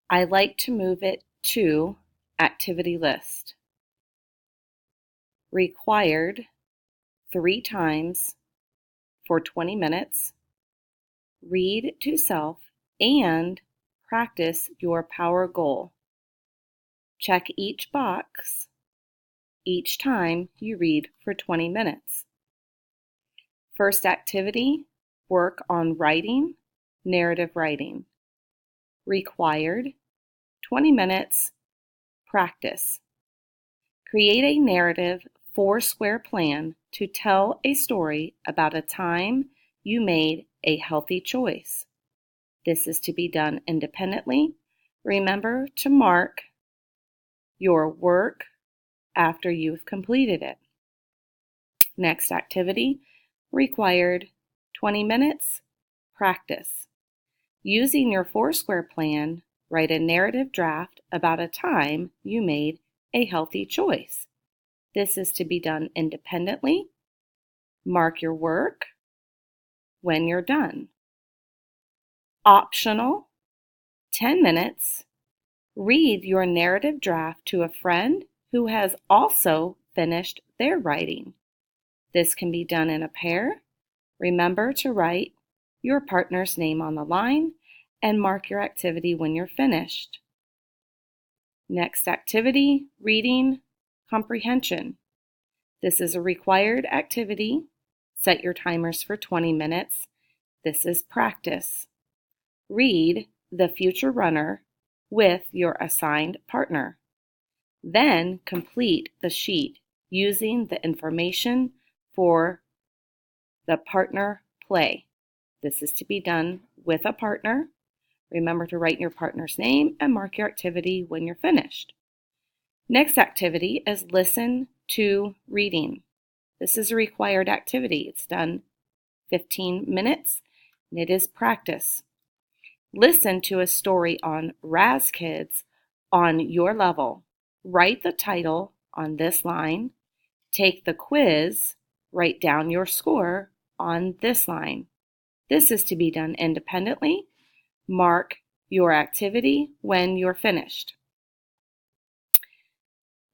I like to move it to activity list. Required 3 times for 20 minutes. Read to self and practice your power goal. Check each box each time you read for 20 minutes. First activity, work on writing, narrative writing. Required 20 minutes, practice. Create a narrative 4-square plan to tell a story about a time you made a healthy choice. This is to be done independently. Remember to mark your work after you've completed it. Next activity, required 20 minutes, practice. Using your 4-square plan, write a narrative draft about a time you made a healthy choice. This is to be done independently. Mark your work when you're done. Optional, 10 minutes. Read your narrative draft to a friend who has also finished their writing. This can be done in a pair. Remember to write your partner's name on the line and mark your activity when you're finished. Next activity, reading comprehension. This is a required activity. Set your timers for 20 minutes. This is practice. Read The Future Runner with your assigned partner. Then complete the sheet using the information for the partner play. This is to be done with a partner. Remember to write your partner's name and mark your activity when you're finished. Next activity is listen to reading. This is a required activity. It's done 15 minutes and it is practice. Listen to a story on Raz Kids on your level. Write the title on this line. Take the quiz. Write down your score on this line. This is to be done independently. Mark your activity when you're finished.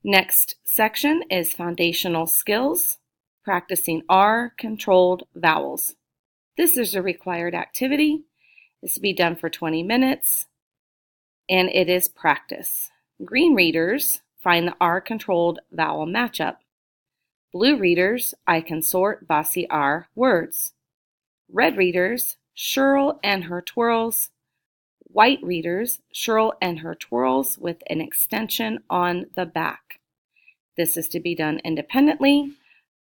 Next section is foundational skills, practicing R-controlled vowels. This is a required activity. It's to be done for 20 minutes, and it is practice. Green readers find the R-controlled vowel matchup. Blue readers, I can sort bossy R words. Red readers, Shirl and her twirls. White readers, Shirl and her twirls with an extension on the back. This is to be done independently.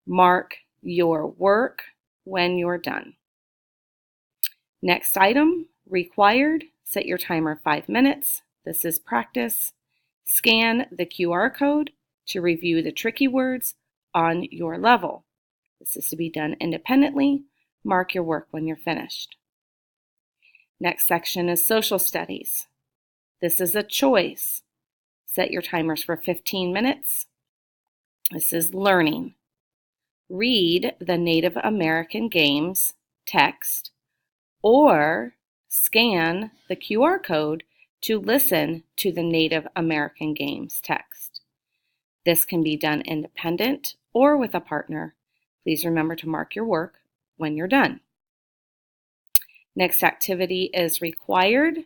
Mark your work when you're done. Next item, required, set your timer 5 minutes. This is practice. Scan the QR code to review the tricky words on your level. This is to be done independently. Mark your work when you're finished. Next section is social studies. This is a choice. Set your timers for 15 minutes. This is learning. Read the Native American Games text or scan the QR code to listen to the Native American Games text. This can be done independent or with a partner. Please remember to mark your work when you're done. Next activity is required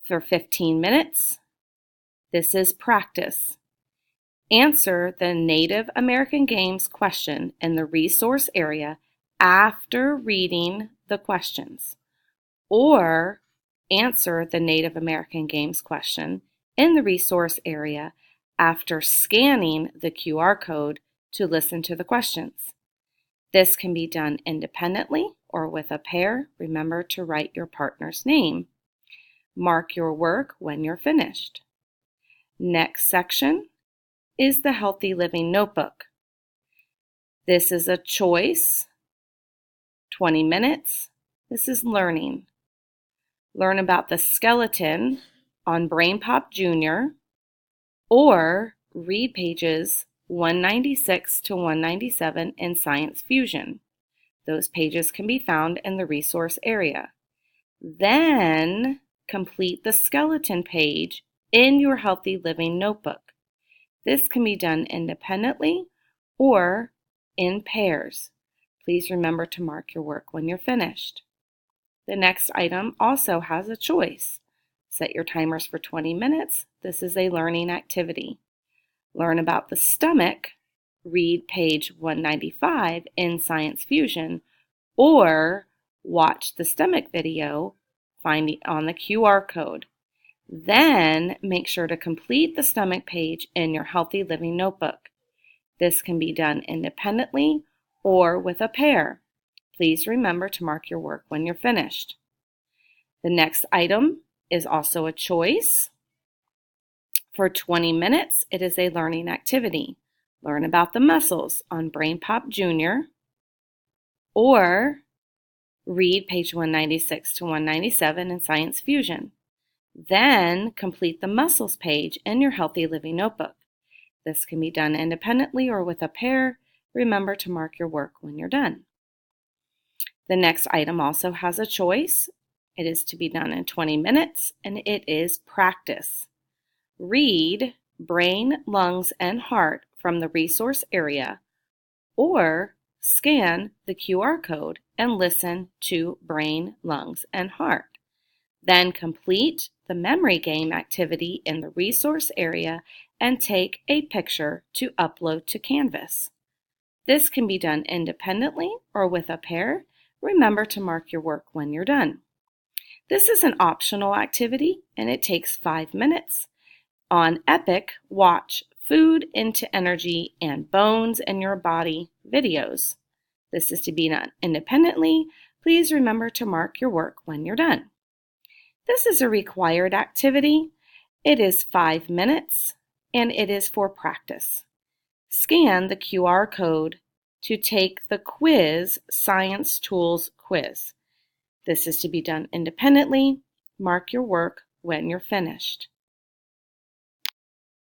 for 15 minutes. This is practice. Answer the Native American Games question in the resource area after reading the questions, or answer the Native American Games question in the resource area after scanning the QR code to listen to the questions. This can be done independently or with a pair. Remember to write your partner's name. Mark your work when you're finished. Next section is the Healthy Living Notebook. This is a choice, 20 minutes. This is learning. Learn about the skeleton on BrainPop Jr. or read pages 196 to 197 in Science Fusion. Those pages can be found in the resource area. Then complete the skeleton page in your Healthy Living Notebook. This can be done independently or in pairs. Please remember to mark your work when you're finished. The next item also has a choice. Set your timers for 20 minutes. This is a learning activity. Learn about the stomach. Read page 195 in Science Fusion, or watch the stomach video finding on the QR code. Then make sure to complete the stomach page in your Healthy Living Notebook. This can be done independently or with a pair. Please remember to mark your work when you're finished. The next item is also a choice. For 20 minutes, it is a learning activity. Learn about the muscles on BrainPop Jr. or read page 196 to 197 in Science Fusion. Then complete the muscles page in your Healthy Living Notebook. This can be done independently or with a pair. Remember to mark your work when you're done. The next item also has a choice. It is to be done in 20 minutes, and it is practice. Read Brain, Lungs, and Heart from the resource area, or scan the QR code and listen to Brain, Lungs, and Heart. Then complete the memory game activity in the resource area and take a picture to upload to Canvas. This can be done independently or with a pair. Remember to mark your work when you're done. This is an optional activity and it takes 5 minutes. On Epic, watch Food into Energy and Bones in Your Body videos. This is to be done independently. Please remember to mark your work when you're done. This is a required activity. It is 5 minutes and it is for practice. Scan the QR code to take the quiz Science Tools quiz. This is to be done independently. Mark your work when you're finished.